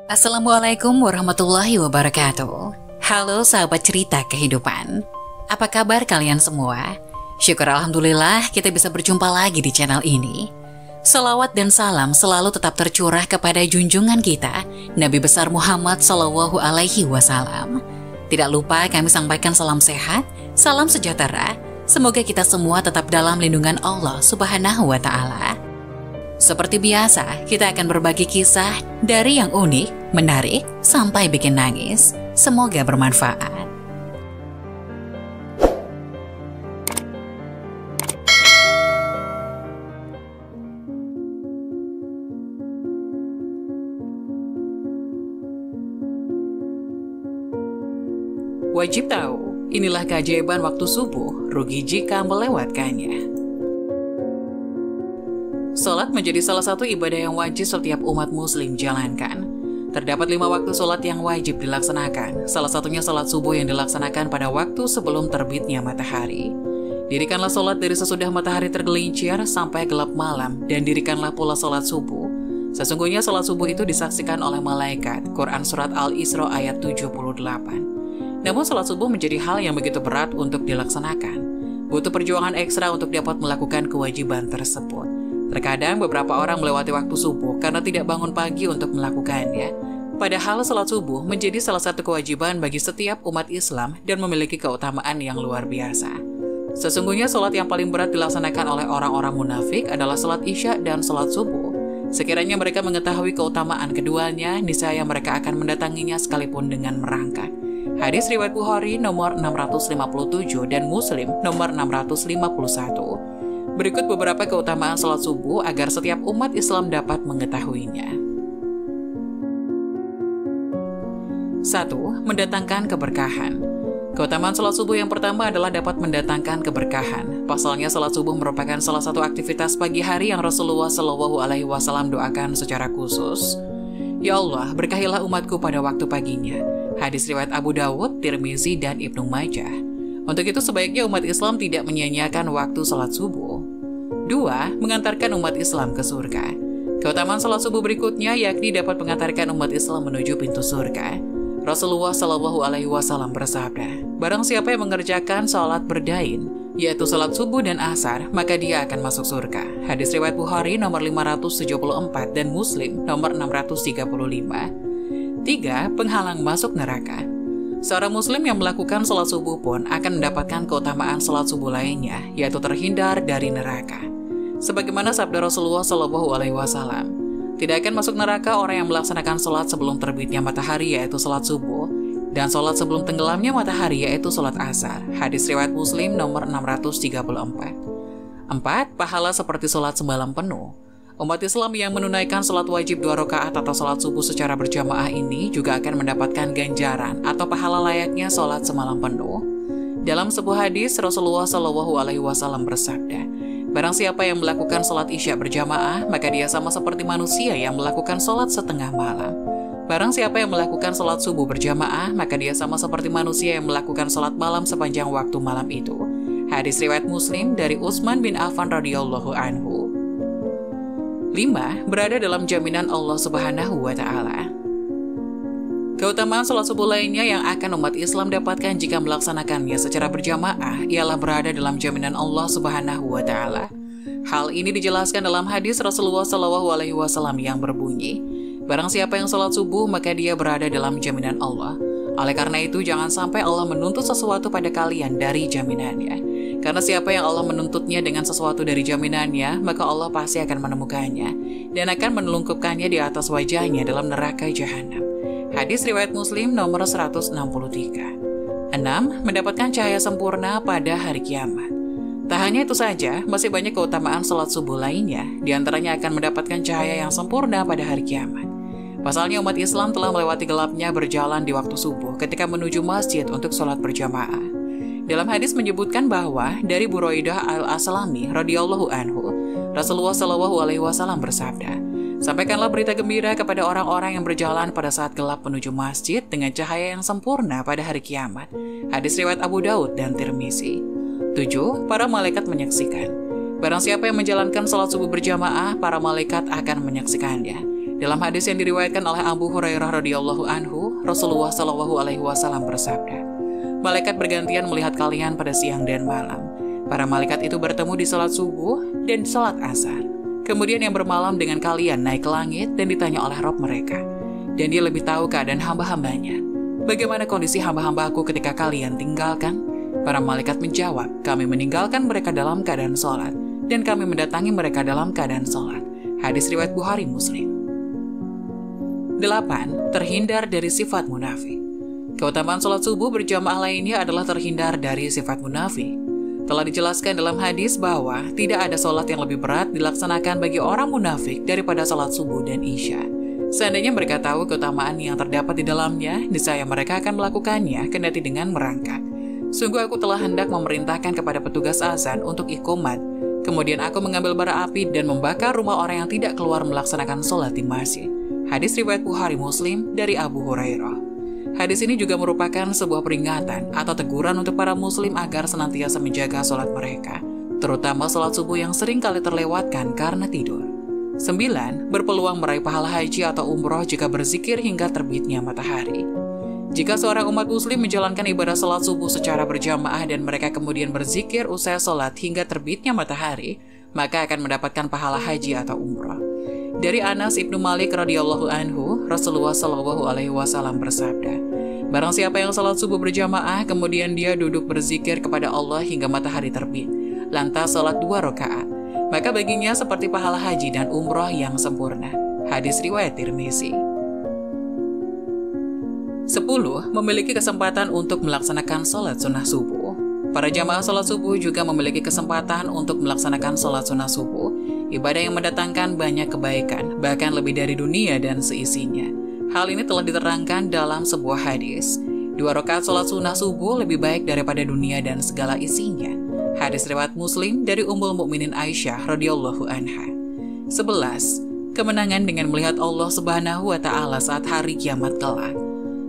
Assalamualaikum warahmatullahi wabarakatuh. Halo sahabat cerita kehidupan. Apa kabar kalian semua? Syukur Alhamdulillah kita bisa berjumpa lagi di channel ini. Salawat dan salam selalu tetap tercurah kepada junjungan kita, Nabi besar Muhammad SAW. Tidak lupa kami sampaikan salam sehat, salam sejahtera. Semoga kita semua tetap dalam lindungan Allah Subhanahu wa Ta'ala. Seperti biasa, kita akan berbagi kisah dari yang unik, menarik, sampai bikin nangis. Semoga bermanfaat. Wajib tahu, inilah keajaiban waktu subuh, rugi jika melewatkannya. Sholat menjadi salah satu ibadah yang wajib setiap umat muslim jalankan. Terdapat 5 waktu sholat yang wajib dilaksanakan. Salah satunya sholat subuh yang dilaksanakan pada waktu sebelum terbitnya matahari. Dirikanlah sholat dari sesudah matahari tergelincir sampai gelap malam, dan dirikanlah pula sholat subuh. Sesungguhnya sholat subuh itu disaksikan oleh malaikat. Quran Surat Al-Isra ayat 78. Namun sholat subuh menjadi hal yang begitu berat untuk dilaksanakan. Butuh perjuangan ekstra untuk dapat melakukan kewajiban tersebut. Terkadang beberapa orang melewati waktu subuh karena tidak bangun pagi untuk melakukannya. Padahal salat subuh menjadi salah satu kewajiban bagi setiap umat Islam dan memiliki keutamaan yang luar biasa. Sesungguhnya salat yang paling berat dilaksanakan oleh orang-orang munafik adalah salat Isya dan salat subuh. Sekiranya mereka mengetahui keutamaan keduanya, niscaya mereka akan mendatanginya sekalipun dengan merangkak. Hadis riwayat Bukhari nomor 657 dan Muslim nomor 651. Berikut beberapa keutamaan salat subuh agar setiap umat Islam dapat mengetahuinya. 1. Mendatangkan keberkahan. Keutamaan salat subuh yang pertama adalah dapat mendatangkan keberkahan. Pasalnya salat subuh merupakan salah satu aktivitas pagi hari yang Rasulullah SAW doakan secara khusus. Ya Allah, berkahilah umatku pada waktu paginya. Hadis riwayat Abu Dawud, Tirmizi, dan Ibnu Majah. Untuk itu sebaiknya umat Islam tidak menyia-nyiakan waktu salat subuh. 2. Mengantarkan umat Islam ke surga. Keutamaan salat subuh berikutnya yakni dapat mengantarkan umat Islam menuju pintu surga. Rasulullah SAW bersabda, barang siapa yang mengerjakan salat berdain, yaitu salat subuh dan asar, maka dia akan masuk surga. Hadis riwayat Bukhari nomor 574 dan Muslim nomor 635. 3. Penghalang masuk neraka. Seorang muslim yang melakukan salat subuh pun akan mendapatkan keutamaan salat subuh lainnya, yaitu terhindar dari neraka. Sebagaimana sabda Rasulullah SAW, tidak akan masuk neraka orang yang melaksanakan salat sebelum terbitnya matahari, yaitu salat subuh, dan salat sebelum tenggelamnya matahari, yaitu salat asar. Hadis riwayat Muslim nomor 634. 4. Pahala seperti salat semalam penuh. Umat Islam yang menunaikan salat wajib 2 rakaat atau salat subuh secara berjamaah ini juga akan mendapatkan ganjaran atau pahala layaknya salat semalam penuh. Dalam sebuah hadis, Rasulullah SAW bersabda, barang siapa yang melakukan salat Isya berjamaah, maka dia sama seperti manusia yang melakukan salat setengah malam. Barang siapa yang melakukan salat subuh berjamaah, maka dia sama seperti manusia yang melakukan salat malam sepanjang waktu malam itu. Hadis riwayat Muslim dari Utsman bin Affan radhiyallahu anhu. 5. Berada dalam jaminan Allah Subhanahu wa Ta'ala. Keutamaan salat subuh lainnya yang akan umat Islam dapatkan jika melaksanakannya secara berjamaah ialah berada dalam jaminan Allah Subhanahu wa Ta'ala. Hal ini dijelaskan dalam hadis Rasulullah SAW yang berbunyi, barang siapa yang salat subuh maka dia berada dalam jaminan Allah. Oleh karena itu jangan sampai Allah menuntut sesuatu pada kalian dari jaminannya. Karena siapa yang Allah menuntutnya dengan sesuatu dari jaminannya, maka Allah pasti akan menemukannya dan akan menelungkupkannya di atas wajahnya dalam neraka jahanam. Hadis riwayat Muslim nomor 163. 6. Mendapatkan cahaya sempurna pada hari kiamat. Tak hanya itu saja, masih banyak keutamaan salat subuh lainnya, di antaranya akan mendapatkan cahaya yang sempurna pada hari kiamat. Pasalnya umat Islam telah melewati gelapnya berjalan di waktu subuh ketika menuju masjid untuk sholat berjamaah. Dalam hadis menyebutkan bahwa dari Buraidah al-Aslami radhiyallahu anhu, Rasulullah SAW bersabda, sampaikanlah berita gembira kepada orang-orang yang berjalan pada saat gelap menuju masjid dengan cahaya yang sempurna pada hari kiamat. Hadis riwayat Abu Daud dan Tirmizi. 7. Para malaikat menyaksikan. Barang siapa yang menjalankan salat subuh berjamaah, para malaikat akan menyaksikannya. Dalam hadis yang diriwayatkan oleh Abu Hurairah radhiyallahu anhu, Rasulullah shallallahu alaihi wasallam bersabda, "Malaikat bergantian melihat kalian pada siang dan malam. Para malaikat itu bertemu di salat subuh dan salat asar. Kemudian yang bermalam dengan kalian naik ke langit dan ditanya oleh Rabb mereka. Dan dia lebih tahu keadaan hamba-hambanya. Bagaimana kondisi hamba-hambaku ketika kalian tinggalkan?" Para malaikat menjawab, "Kami meninggalkan mereka dalam keadaan sholat, dan kami mendatangi mereka dalam keadaan sholat." Hadis riwayat Bukhari Muslim. 8. Terhindar dari sifat munafik. Keutamaan sholat subuh berjamaah lainnya adalah terhindar dari sifat munafik. Telah dijelaskan dalam hadis bahwa tidak ada sholat yang lebih berat dilaksanakan bagi orang munafik daripada sholat subuh dan isya. Seandainya mereka tahu keutamaan yang terdapat di dalamnya, niscaya mereka akan melakukannya kendati dengan merangkak. Sungguh aku telah hendak memerintahkan kepada petugas azan untuk iqomat. Kemudian aku mengambil bara api dan membakar rumah orang yang tidak keluar melaksanakan sholat di masjid. Hadis riwayat Bukhari Muslim dari Abu Hurairah. Hadis ini juga merupakan sebuah peringatan atau teguran untuk para muslim agar senantiasa menjaga sholat mereka, terutama sholat subuh yang sering kali terlewatkan karena tidur. 9. Berpeluang meraih pahala haji atau umroh jika berzikir hingga terbitnya matahari. Jika seorang umat muslim menjalankan ibadah sholat subuh secara berjamaah dan mereka kemudian berzikir usai sholat hingga terbitnya matahari, maka akan mendapatkan pahala haji atau umroh. Dari Anas ibnu Malik radhiyallahu anhu, Rasulullah shallallahu alaihi wasallam bersabda, "Barang siapa yang sholat subuh berjamaah, kemudian dia duduk berzikir kepada Allah hingga matahari terbit, lantas sholat 2 rakaat, maka baginya seperti pahala haji dan umroh yang sempurna." Hadis riwayat Tirmizi. 10. Memiliki kesempatan untuk melaksanakan sholat sunnah subuh. Para jamaah sholat subuh juga memiliki kesempatan untuk melaksanakan sholat sunnah subuh, ibadah yang mendatangkan banyak kebaikan, bahkan lebih dari dunia dan seisinya. Hal ini telah diterangkan dalam sebuah hadis. 2 rakaat sholat sunnah subuh lebih baik daripada dunia dan segala isinya. Hadis riwayat Muslim dari Ummul Mukminin Aisyah radhiyallahu anha. 11. Kemenangan dengan melihat Allah Subhanahu wa taala saat hari kiamat kelak.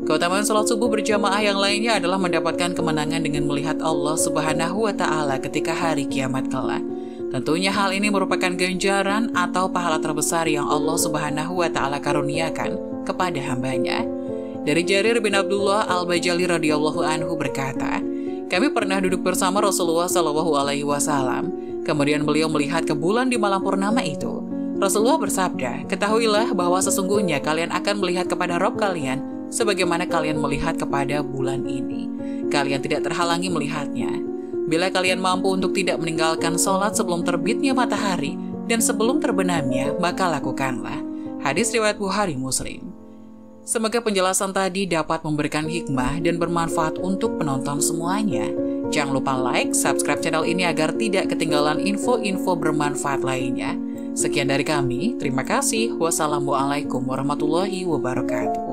Keutamaan sholat subuh berjamaah yang lainnya adalah mendapatkan kemenangan dengan melihat Allah Subhanahu wa taala ketika hari kiamat kelak. Tentunya hal ini merupakan ganjaran atau pahala terbesar yang Allah Subhanahu wa taala karuniakan kepada hambanya. Dari Jarir bin Abdullah Al-Bajali radhiyallahu anhu berkata, "Kami pernah duduk bersama Rasulullah shallallahu alaihi wasallam. Kemudian beliau melihat ke bulan di malam purnama itu. Rasulullah bersabda, 'Ketahuilah bahwa sesungguhnya kalian akan melihat kepada Rabb kalian sebagaimana kalian melihat kepada bulan ini. Kalian tidak terhalangi melihatnya. Bila kalian mampu untuk tidak meninggalkan sholat sebelum terbitnya matahari dan sebelum terbenamnya, maka lakukanlah." Hadis riwayat Bukhari Muslim. Semoga penjelasan tadi dapat memberikan hikmah dan bermanfaat untuk penonton semuanya. Jangan lupa like, subscribe channel ini agar tidak ketinggalan info-info bermanfaat lainnya. Sekian dari kami, terima kasih. Wassalamualaikum warahmatullahi wabarakatuh.